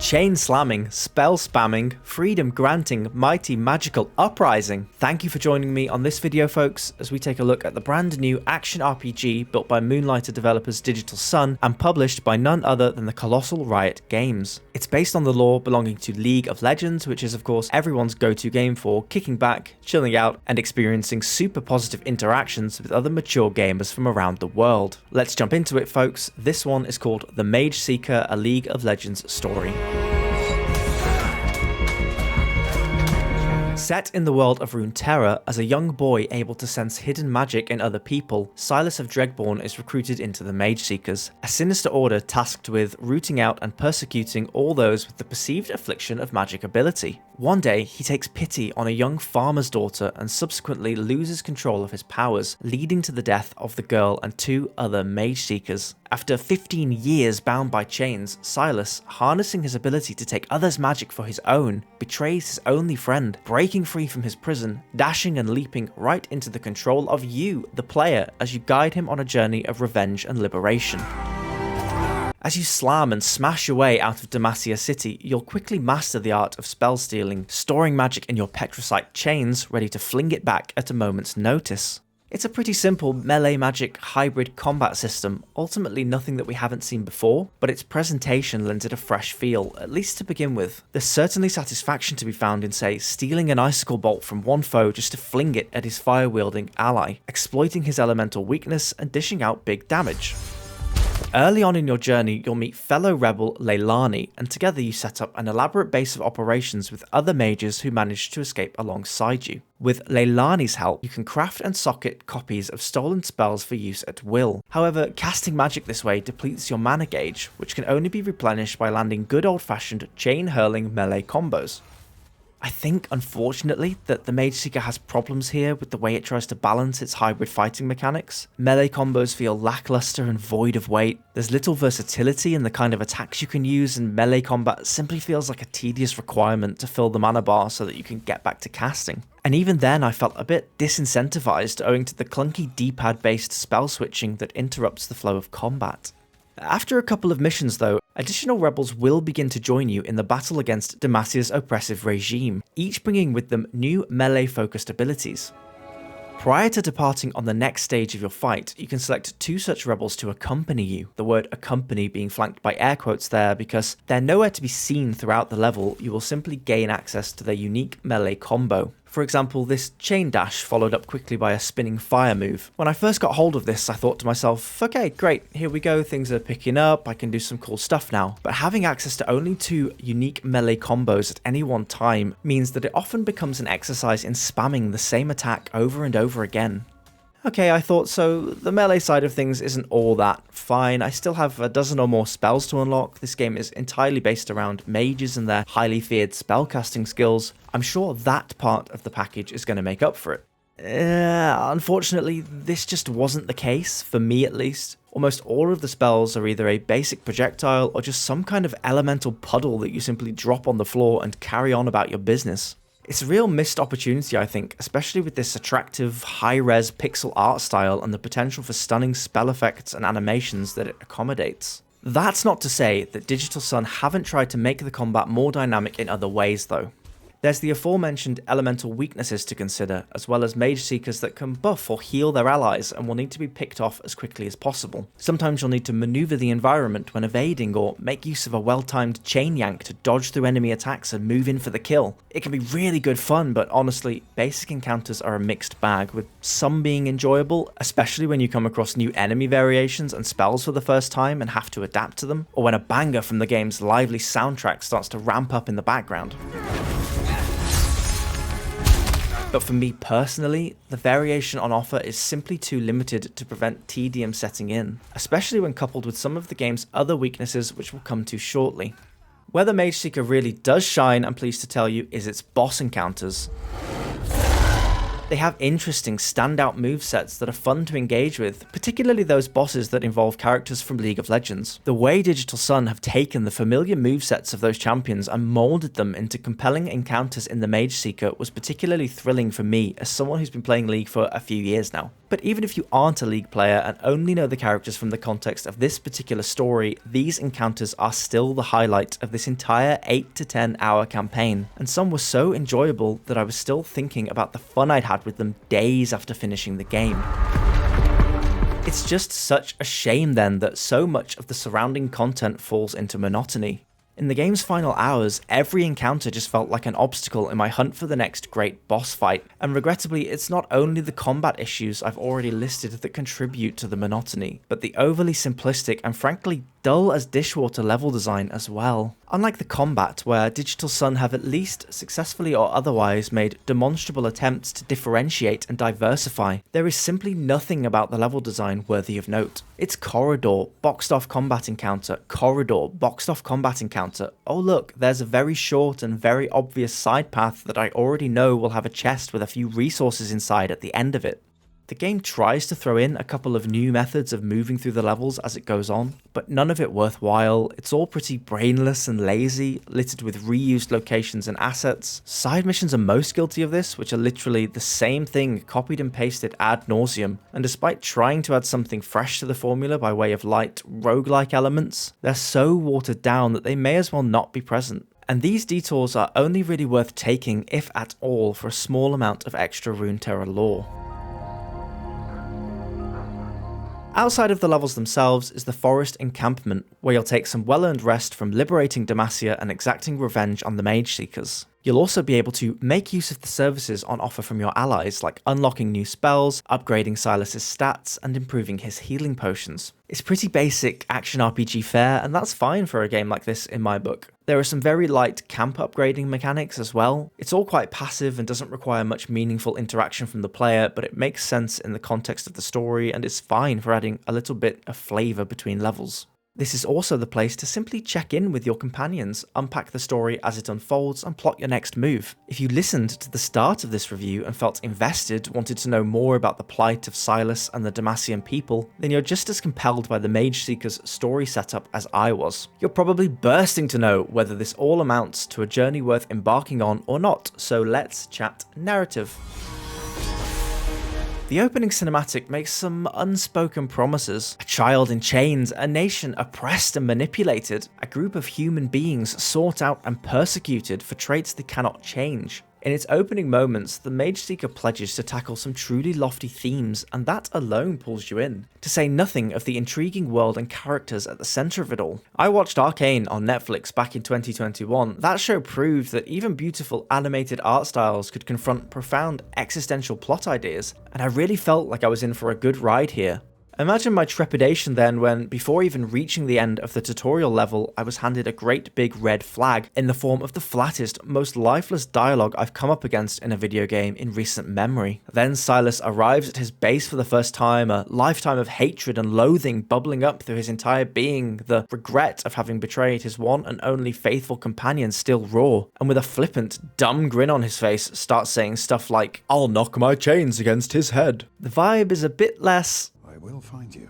chain slamming, spell spamming, freedom granting, mighty magical uprising. Thank you for joining me on this video, folks, as we take a look at the brand new action RPG built by Moonlighter developers Digital Sun and published by none other than the colossal Riot Games. It's based on the lore belonging to League of Legends, which is of course everyone's go-to game for kicking back, chilling out, and experiencing super positive interactions with other mature gamers from around the world. Let's jump into it, folks. This one is called The Mageseeker, a League of Legends story. Set in the world of Runeterra, as a young boy able to sense hidden magic in other people, Silas of Dregborn is recruited into the Mageseekers, a sinister order tasked with rooting out and persecuting all those with the perceived affliction of magic ability. One day, he takes pity on a young farmer's daughter and subsequently loses control of his powers, leading to the death of the girl and two other Mageseekers. After 15 years bound by chains, Silas, harnessing his ability to take others' magic for his own, betrays his only friend, breaking free from his prison, dashing and leaping right into the control of you, the player, as you guide him on a journey of revenge and liberation. As you slam and smash your way out of Demacia City, you'll quickly master the art of spell stealing, storing magic in your petricite chains, ready to fling it back at a moment's notice. It's a pretty simple melee magic hybrid combat system, ultimately nothing that we haven't seen before, but its presentation lends it a fresh feel, at least to begin with. There's certainly satisfaction to be found in, say, stealing an icicle bolt from one foe just to fling it at his fire-wielding ally, exploiting his elemental weakness and dishing out big damage. Early on in your journey, you'll meet fellow rebel Leilani, and together you set up an elaborate base of operations with other mages who manage to escape alongside you. With Leilani's help, you can craft and socket copies of stolen spells for use at will. However, casting magic this way depletes your mana gauge, which can only be replenished by landing good old-fashioned chain-hurling melee combos. I think, unfortunately, that the Mageseeker has problems here with the way it tries to balance its hybrid fighting mechanics. Melee combos feel lackluster and void of weight. There's little versatility in the kind of attacks you can use, and melee combat simply feels like a tedious requirement to fill the mana bar so that you can get back to casting. And even then, I felt a bit disincentivized owing to the clunky D-pad based spell switching that interrupts the flow of combat. After a couple of missions though, additional rebels will begin to join you in the battle against Demacia's oppressive regime, each bringing with them new melee-focused abilities. Prior to departing on the next stage of your fight, you can select two such rebels to accompany you, the word accompany being flanked by air quotes there because they're nowhere to be seen throughout the level. You will simply gain access to their unique melee combo. For example, this chain dash followed up quickly by a spinning fire move. When I first got hold of this, I thought to myself, okay, great, here we go, things are picking up, I can do some cool stuff now. But having access to only two unique melee combos at any one time means that it often becomes an exercise in spamming the same attack over and over again. Okay, I thought so. The melee side of things isn't all that fine. I still have a dozen or more spells to unlock. This game is entirely based around mages and their highly feared spellcasting skills. I'm sure that part of the package is going to make up for it. Unfortunately, this just wasn't the case, for me at least. Almost all of the spells are either a basic projectile or just some kind of elemental puddle that you simply drop on the floor and carry on about your business. It's a real missed opportunity, I think, especially with this attractive, high-res pixel art style and the potential for stunning spell effects and animations that it accommodates. That's not to say that Digital Sun haven't tried to make the combat more dynamic in other ways, though. There's the aforementioned elemental weaknesses to consider, as well as Mageseekers that can buff or heal their allies and will need to be picked off as quickly as possible. Sometimes you'll need to maneuver the environment when evading or make use of a well-timed chain yank to dodge through enemy attacks and move in for the kill. It can be really good fun, but honestly, basic encounters are a mixed bag, with some being enjoyable, especially when you come across new enemy variations and spells for the first time and have to adapt to them, or when a banger from the game's lively soundtrack starts to ramp up in the background. But for me personally, the variation on offer is simply too limited to prevent tedium setting in, especially when coupled with some of the game's other weaknesses, which we'll come to shortly. Where the Mageseeker really does shine, I'm pleased to tell you, is its boss encounters. They have interesting standout movesets that are fun to engage with, particularly those bosses that involve characters from League of Legends. The way Digital Sun have taken the familiar movesets of those champions and moulded them into compelling encounters in the Mageseeker was particularly thrilling for me as someone who's been playing League for a few years now. But even if you aren't a League player and only know the characters from the context of this particular story, these encounters are still the highlight of this entire 8 to 10 hour campaign, and some were so enjoyable that I was still thinking about the fun I'd had with them days after finishing the game. It's just such a shame then that so much of the surrounding content falls into monotony. In the game's final hours, every encounter just felt like an obstacle in my hunt for the next great boss fight, and regrettably it's not only the combat issues I've already listed that contribute to the monotony, but the overly simplistic and frankly dull as dishwater level design as well. Unlike the combat, where Digital Sun have at least, successfully or otherwise, made demonstrable attempts to differentiate and diversify, there is simply nothing about the level design worthy of note. It's corridor, boxed off combat encounter, corridor, boxed off combat encounter. Oh look, there's a very short and very obvious side path that I already know will have a chest with a few resources inside at the end of it. The game tries to throw in a couple of new methods of moving through the levels as it goes on, but none of it worthwhile. It's all pretty brainless and lazy, littered with reused locations and assets. Side missions are most guilty of this, which are literally the same thing copied and pasted ad nauseum, and despite trying to add something fresh to the formula by way of light, roguelike elements, they're so watered down that they may as well not be present. And these detours are only really worth taking, if at all, for a small amount of extra Runeterra lore. Outside of the levels themselves is the forest encampment, where you'll take some well-earned rest from liberating Demacia and exacting revenge on the Mageseekers. You'll also be able to make use of the services on offer from your allies, like unlocking new spells, upgrading Silas's stats, and improving his healing potions. It's pretty basic action RPG fare, and that's fine for a game like this in my book. There are some very light camp upgrading mechanics as well. It's all quite passive and doesn't require much meaningful interaction from the player, but it makes sense in the context of the story and is fine for adding a little bit of flavour between levels. This is also the place to simply check in with your companions, unpack the story as it unfolds, and plot your next move. If you listened to the start of this review and felt invested, wanted to know more about the plight of Silas and the Demacian people, then you're just as compelled by the Mageseeker's story setup as I was. You're probably bursting to know whether this all amounts to a journey worth embarking on or not, so let's chat narrative. The opening cinematic makes some unspoken promises. A child in chains, a nation oppressed and manipulated, a group of human beings sought out and persecuted for traits they cannot change. In its opening moments, the Mageseeker pledges to tackle some truly lofty themes, and that alone pulls you in, to say nothing of the intriguing world and characters at the centre of it all. I watched Arcane on Netflix back in 2021. That show proved that even beautiful animated art styles could confront profound existential plot ideas, and I really felt like I was in for a good ride here. Imagine my trepidation then when, before even reaching the end of the tutorial level, I was handed a great big red flag in the form of the flattest, most lifeless dialogue I've come up against in a video game in recent memory. Then Silas arrives at his base for the first time, a lifetime of hatred and loathing bubbling up through his entire being, the regret of having betrayed his one and only faithful companion still raw, and with a flippant, dumb grin on his face, starts saying stuff like, "I'll knock my chains against his head." The vibe is a bit less... I will find you,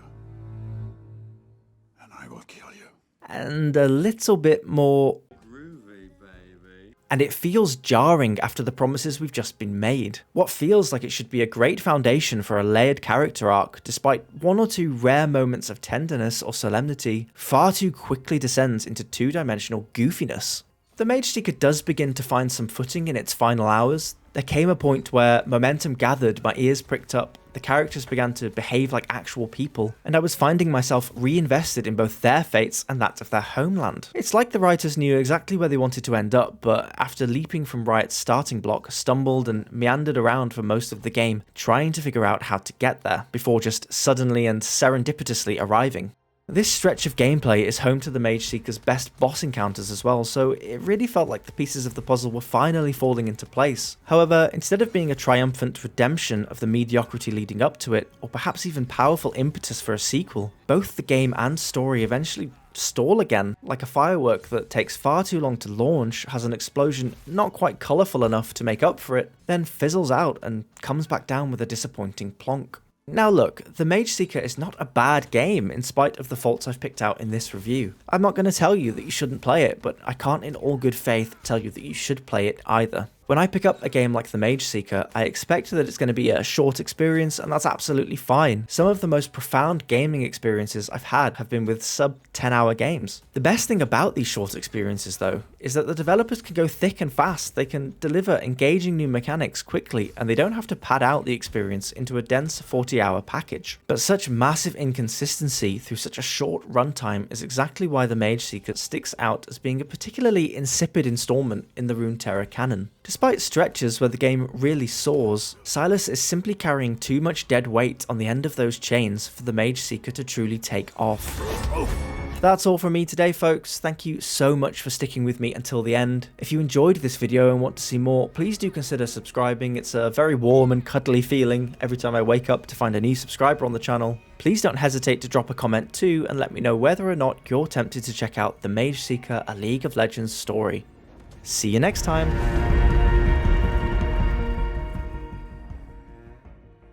and I will kill you. And a little bit more Groovy, baby. And it feels jarring after the promises we've just been made. What feels like it should be a great foundation for a layered character arc, despite one or two rare moments of tenderness or solemnity, far too quickly descends into two-dimensional goofiness. The Mageseeker does begin to find some footing in its final hours. There came a point where momentum gathered, my ears pricked up, the characters began to behave like actual people, and I was finding myself reinvested in both their fates and that of their homeland. It's like the writers knew exactly where they wanted to end up, but after leaping from Riot's starting block, stumbled and meandered around for most of the game, trying to figure out how to get there, before just suddenly and serendipitously arriving. This stretch of gameplay is home to the Mageseeker's best boss encounters as well, so it really felt like the pieces of the puzzle were finally falling into place. However, instead of being a triumphant redemption of the mediocrity leading up to it, or perhaps even powerful impetus for a sequel, both the game and story eventually stall again, like a firework that takes far too long to launch, has an explosion not quite colourful enough to make up for it, then fizzles out and comes back down with a disappointing plonk. Now look, the Mageseeker is not a bad game in spite of the faults I've picked out in this review. I'm not going to tell you that you shouldn't play it, but I can't in all good faith tell you that you should play it either. When I pick up a game like the Mageseeker, I expect that it's going to be a short experience, and that's absolutely fine. Some of the most profound gaming experiences I've had have been with sub 10-hour games. The best thing about these short experiences though, is that the developers can go thick and fast, they can deliver engaging new mechanics quickly, and they don't have to pad out the experience into a dense 40-hour package. But such massive inconsistency through such a short runtime is exactly why the Mageseeker sticks out as being a particularly insipid installment in the Runeterra canon. Despite stretches where the game really soars, Silas is simply carrying too much dead weight on the end of those chains for the Mageseeker to truly take off. That's all from me today, folks. Thank you so much for sticking with me until the end. If you enjoyed this video and want to see more, please do consider subscribing. It's a very warm and cuddly feeling every time I wake up to find a new subscriber on the channel. Please don't hesitate to drop a comment too and let me know whether or not you're tempted to check out the Mageseeker: A League of Legends story. See you next time!